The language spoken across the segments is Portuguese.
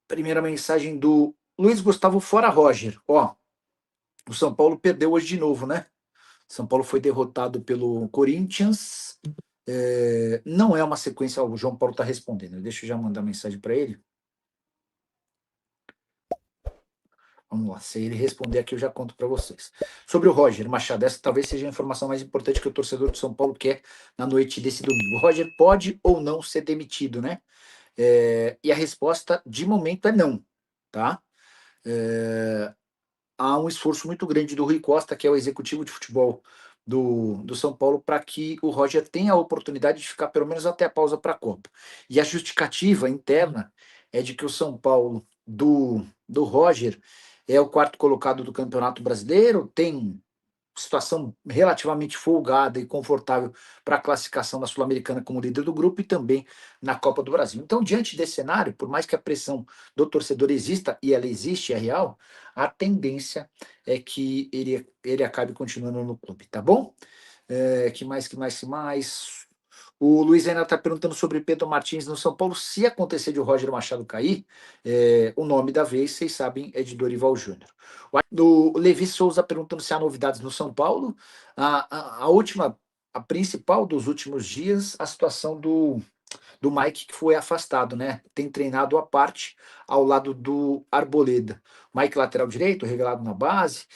Primeira mensagem do Luiz Gustavo Fora Roger. Ó, o São Paulo perdeu hoje de novo, né? São Paulo foi derrotado pelo Corinthians. Não é uma sequência. O João Paulo está respondendo. Deixa eu já mandar mensagem para ele. Vamos lá. Se ele responder aqui, eu já conto para vocês. Sobre o Roger Machado, essa talvez seja a informação mais importante que o torcedor de São Paulo quer na noite desse domingo. O Roger pode ou não ser demitido, né? E a resposta, de momento, é não. Tá? Há um esforço muito grande do Rui Costa, que é o executivo de futebol do São Paulo, para que o Roger tenha a oportunidade de ficar pelo menos até a pausa para a Copa. E a justificativa interna é de que o São Paulo do Roger é o quarto colocado do Campeonato Brasileiro, tem situação relativamente folgada e confortável para a classificação da Sul-Americana como líder do grupo e também na Copa do Brasil. Então, diante desse cenário, por mais que a pressão do torcedor exista, e ela existe, é real, a tendência é que ele acabe continuando no clube, tá bom? Que mais? O Luiz ainda está perguntando sobre Pedro Martins no São Paulo. Se acontecer de o Roger Machado cair, o nome da vez, vocês sabem, é de Dorival Júnior. O Levi Souza perguntando se há novidades no São Paulo. A última, a principal dos últimos dias, a situação do Mike, que foi afastado, né? Tem treinado à parte ao lado do Arboleda. Mike, lateral direito, revelado na base.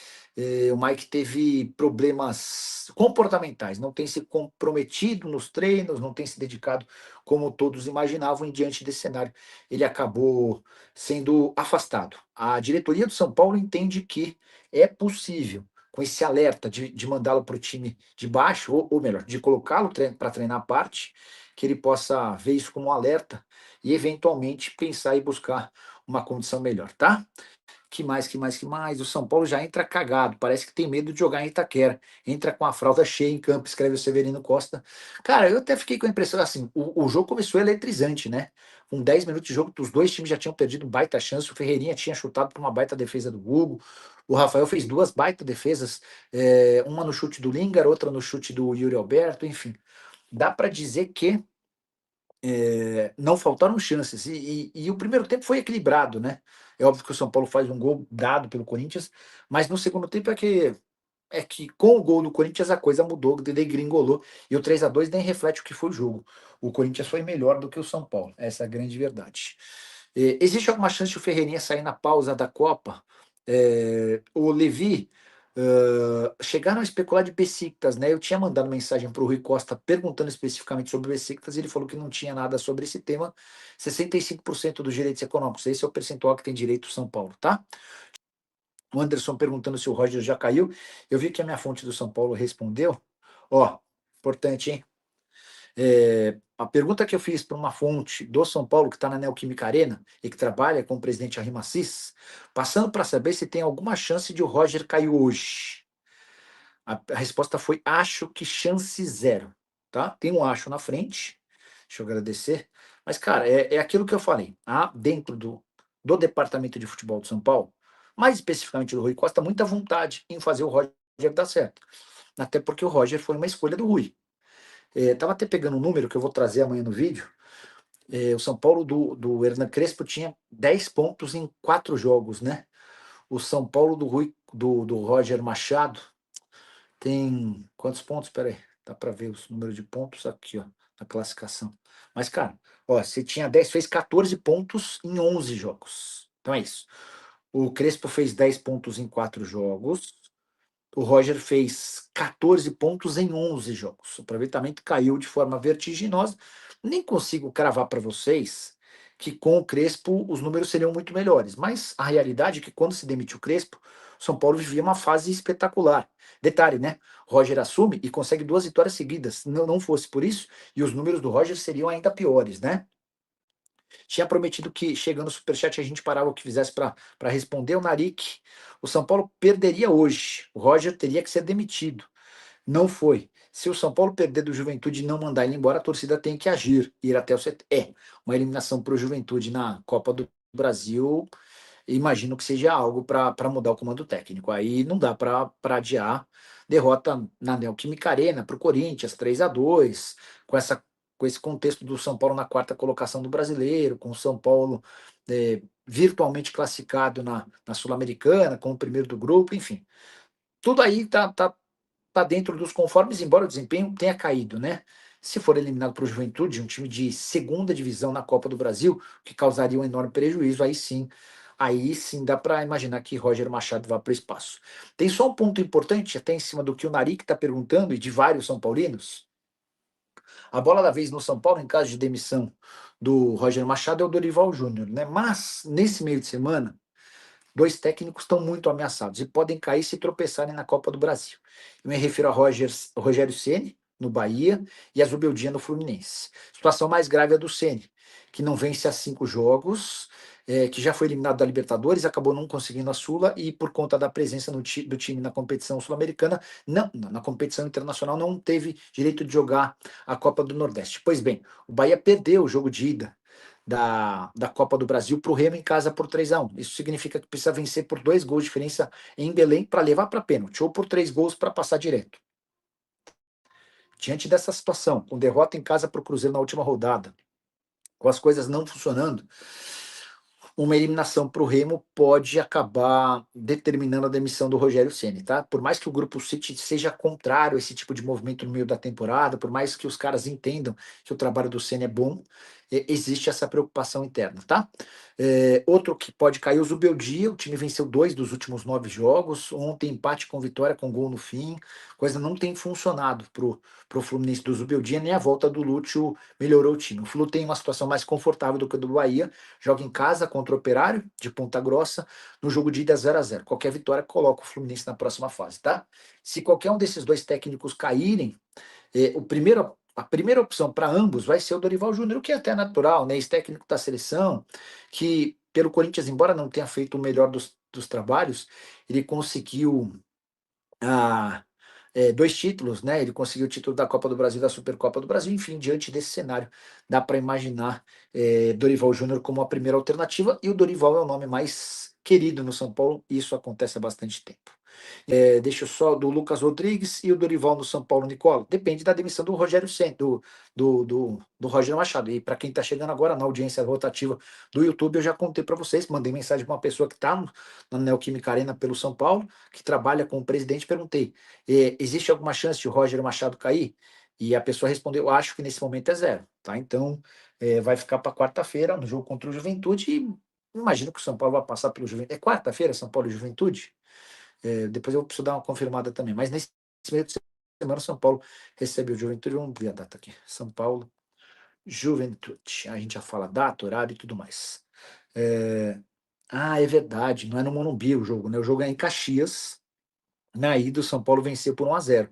O Mike teve problemas comportamentais, não tem se comprometido nos treinos, não tem se dedicado como todos imaginavam, e diante desse cenário, ele acabou sendo afastado. A diretoria do São Paulo entende que é possível, com esse alerta de mandá-lo para o time de baixo, ou melhor, de colocá-lo para treinar à parte, que ele possa ver isso como um alerta e eventualmente pensar e buscar uma condição melhor, tá? Que mais? O São Paulo já entra cagado, parece que tem medo de jogar em Itaquera. Entra com a fralda cheia em campo, escreve o Severino Costa. Cara, eu até fiquei com a impressão, assim, o jogo começou eletrizante, né? Com 10 minutos de jogo, os dois times já tinham perdido baita chance, o Ferreirinha tinha chutado para uma baita defesa do Hugo, o Rafael fez duas baita defesas, uma no chute do Lingard, outra no chute do Yuri Alberto, enfim. Dá para dizer que não faltaram chances. E o primeiro tempo foi equilibrado, né? É óbvio que o São Paulo faz um gol dado pelo Corinthians, mas no segundo tempo é que com o gol do Corinthians a coisa mudou, degringolou, e o 3-2 nem reflete o que foi o jogo. O Corinthians foi melhor do que o São Paulo, essa é a grande verdade. Existe alguma chance de o Ferreirinha sair na pausa da Copa? O Levi, chegaram a especular de Besiktas, né? Eu tinha mandado mensagem para o Rui Costa perguntando especificamente sobre o Besiktas, e ele falou que não tinha nada sobre esse tema. 65% dos direitos econômicos, esse é o percentual que tem direito o São Paulo, tá? O Anderson perguntando se o Roger já caiu. Eu vi que a minha fonte do São Paulo respondeu. Ó, importante, hein? A pergunta que eu fiz para uma fonte do São Paulo, que está na Neoquímica Arena e que trabalha com o presidente Arrim Assis, passando para saber se tem alguma chance de o Roger cair hoje. A resposta foi: acho que chance zero. Tá? Tem um acho na frente. Deixa eu agradecer. Mas, cara, é aquilo que eu falei. Há dentro do departamento de futebol do São Paulo, mais especificamente do Rui Costa, muita vontade em fazer o Roger dar certo. Até porque o Roger foi uma escolha do Rui. Tava até pegando um número que eu vou trazer amanhã no vídeo. O São Paulo do Hernan Crespo tinha 10 pontos em 4 jogos, né? O São Paulo do Roger Machado tem quantos pontos? Peraí, dá para ver os números de pontos aqui, ó, na classificação. Mas, cara, ó, você tinha 10, fez 14 pontos em 11 jogos. Então é isso. O Crespo fez 10 pontos em 4 jogos. O Roger fez 14 pontos em 11 jogos. O aproveitamento caiu de forma vertiginosa. Nem consigo cravar para vocês que com o Crespo os números seriam muito melhores. Mas a realidade é que quando se demitiu o Crespo, o São Paulo vivia uma fase espetacular. Detalhe, né? Roger assume e consegue 2 vitórias seguidas. Se não fosse por isso, e os números do Roger seriam ainda piores, né? Tinha prometido que, chegando no Superchat, a gente parava o que fizesse para responder. O Narik, o São Paulo perderia hoje. O Roger teria que ser demitido. Não foi. Se o São Paulo perder do Juventude e não mandar ele embora, a torcida tem que agir, ir até o CT. Uma eliminação para o Juventude na Copa do Brasil, imagino que seja algo para mudar o comando técnico. Aí não dá para adiar. Derrota na Neoquímica Arena para o Corinthians, 3-2 com esse contexto do São Paulo na quarta colocação do Brasileiro, com o São Paulo virtualmente classificado na Sul-Americana, como primeiro do grupo, enfim. Tudo aí tá dentro dos conformes, embora o desempenho tenha caído, né? Se for eliminado para o Juventude, um time de segunda divisão na Copa do Brasil, que causaria um enorme prejuízo, aí sim dá para imaginar que Roger Machado vá para o espaço. Tem só um ponto importante, até em cima do que o Naric está perguntando, e de vários São Paulinos. A bola da vez no São Paulo, em caso de demissão do Roger Machado, é o Dorival Júnior, né? Mas, nesse meio de semana, dois técnicos estão muito ameaçados e podem cair se tropeçarem na Copa do Brasil. Eu me refiro a Rogério Ceni no Bahia, e a Zubeldia no Fluminense. A situação mais grave é do Ceni, que não vence há 5 jogos, que já foi eliminado da Libertadores, acabou não conseguindo a Sula, e por conta da presença do time na competição sul-americana, na competição internacional, não teve direito de jogar a Copa do Nordeste. Pois bem, o Bahia perdeu o jogo de ida da Copa do Brasil para o Remo em casa por 3-1. Isso significa que precisa vencer por 2 gols de diferença em Belém para levar para pênalti, ou por 3 gols para passar direto. Diante dessa situação, com derrota em casa para o Cruzeiro na última rodada, com as coisas não funcionando, uma eliminação para o Remo pode acabar determinando a demissão do Rogério Ceni, tá? Por mais que o grupo City seja contrário a esse tipo de movimento no meio da temporada, por mais que os caras entendam que o trabalho do Ceni é bom, existe essa preocupação interna, tá? Outro que pode cair, o Zubeldia. O time venceu 2 dos últimos 9 jogos. Ontem, empate com vitória, com gol no fim. Coisa não tem funcionado pro Fluminense do Zubeldia, nem a volta do Lúcio melhorou o time. O Flu tem uma situação mais confortável do que a do Bahia. Joga em casa contra o Operário, de Ponta Grossa, no jogo de ida 0-0. Qualquer vitória coloca o Fluminense na próxima fase, tá? Se qualquer um desses dois técnicos caírem, a primeira opção para ambos vai ser o Dorival Júnior, o que é até natural, né? Ex-técnico da seleção, que pelo Corinthians, embora não tenha feito o melhor dos trabalhos, ele conseguiu ah, 2 títulos, né? Ele conseguiu o título da Copa do Brasil, da Supercopa do Brasil. Enfim, diante desse cenário, dá para imaginar Dorival Júnior como a primeira alternativa, e o Dorival é o nome mais querido no São Paulo, e isso acontece há bastante tempo. Deixa eu só do Lucas Rodrigues e o Dorival no São Paulo, Nicola. Depende da demissão do Rogério Ceni, do Rogério Machado. E para quem está chegando agora na audiência rotativa do YouTube, eu já contei para vocês, mandei mensagem para uma pessoa que está na Neoquímica Arena pelo São Paulo, que trabalha com o presidente, perguntei: existe alguma chance de o Rogério Machado cair? E a pessoa respondeu: acho que nesse momento é zero. Tá? Então, vai ficar para quarta-feira, no jogo contra o Juventude, e imagino que o São Paulo vai passar pelo Juventude. É quarta-feira, São Paulo e Juventude? Depois eu preciso dar uma confirmada também. Mas nesse meio de semana, São Paulo recebe o Juventude. Vamos ver a data aqui. São Paulo, Juventude. A gente já fala data, horário e tudo mais. É verdade. Não é no Morumbi o jogo, né? O jogo é em Caxias. Na ida, o São Paulo venceu por 1-0.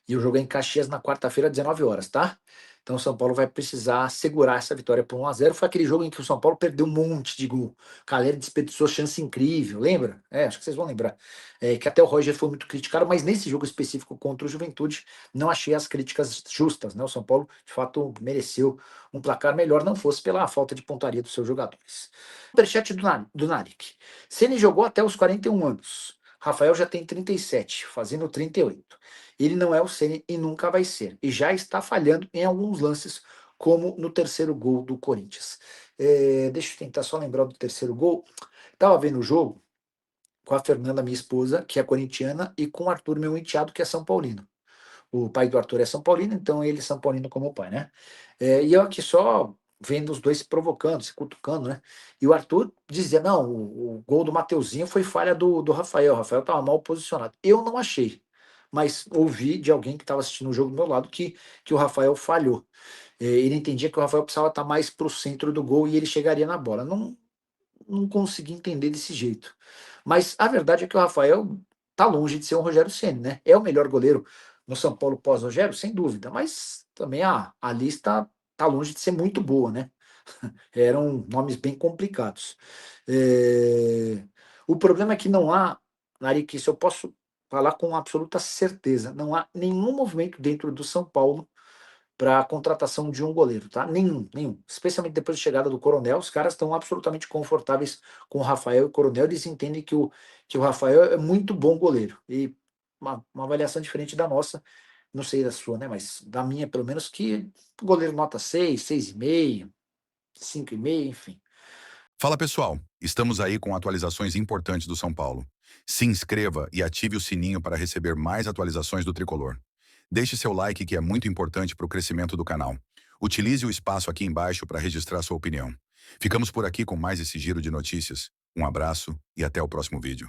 E o jogo é em Caxias na quarta-feira, 19 horas, tá? Então o São Paulo vai precisar segurar essa vitória por 1-0. Foi aquele jogo em que o São Paulo perdeu um monte de gol. Calera desperdiçou chance incrível, lembra? Acho que vocês vão lembrar. Que até o Roger foi muito criticado, mas nesse jogo específico contra o Juventude, não achei as críticas justas, né? O São Paulo, de fato, mereceu um placar melhor, não fosse pela falta de pontaria dos seus jogadores. Superchat do Narik. Ceni jogou até os 41 anos. Rafael já tem 37, fazendo 38. Ele não é o Ceni e nunca vai ser. E já está falhando em alguns lances, como no terceiro gol do Corinthians. Deixa eu tentar só lembrar do terceiro gol. Estava vendo o jogo com a Fernanda, minha esposa, que é corintiana, e com o Arthur, meu enteado, que é São Paulino. O pai do Arthur é São Paulino, então ele é São Paulino como pai, né? E eu aqui só vendo os dois se provocando, se cutucando, né? E o Arthur dizia: não, o gol do Mateuzinho foi falha do Rafael. O Rafael estava mal posicionado. Eu não achei, mas ouvi de alguém que estava assistindo o jogo do meu lado que o Rafael falhou. Ele entendia que o Rafael precisava estar mais para o centro do gol e ele chegaria na bola. Não consegui entender desse jeito. Mas a verdade é que o Rafael tá longe de ser um Rogério Ceni, né? É o melhor goleiro no São Paulo pós-Rogério, sem dúvida, mas também a lista tá longe de ser muito boa, né? Eram nomes bem complicados. O problema é que não há, Narique, isso eu posso falar com absoluta certeza, não há nenhum movimento dentro do São Paulo para a contratação de um goleiro, tá? Nenhum, nenhum. Especialmente depois da chegada do Coronel, os caras estão absolutamente confortáveis com o Rafael e o Coronel. Eles entendem que o Rafael é muito bom goleiro. E uma avaliação diferente da nossa, não sei da sua, né? Mas da minha, pelo menos, que o goleiro nota 6, 6,5, 5,5, enfim. Fala pessoal, estamos aí com atualizações importantes do São Paulo. Se inscreva e ative o sininho para receber mais atualizações do Tricolor. Deixe seu like que é muito importante para o crescimento do canal. Utilize o espaço aqui embaixo para registrar sua opinião. Ficamos por aqui com mais esse giro de notícias. Um abraço e até o próximo vídeo.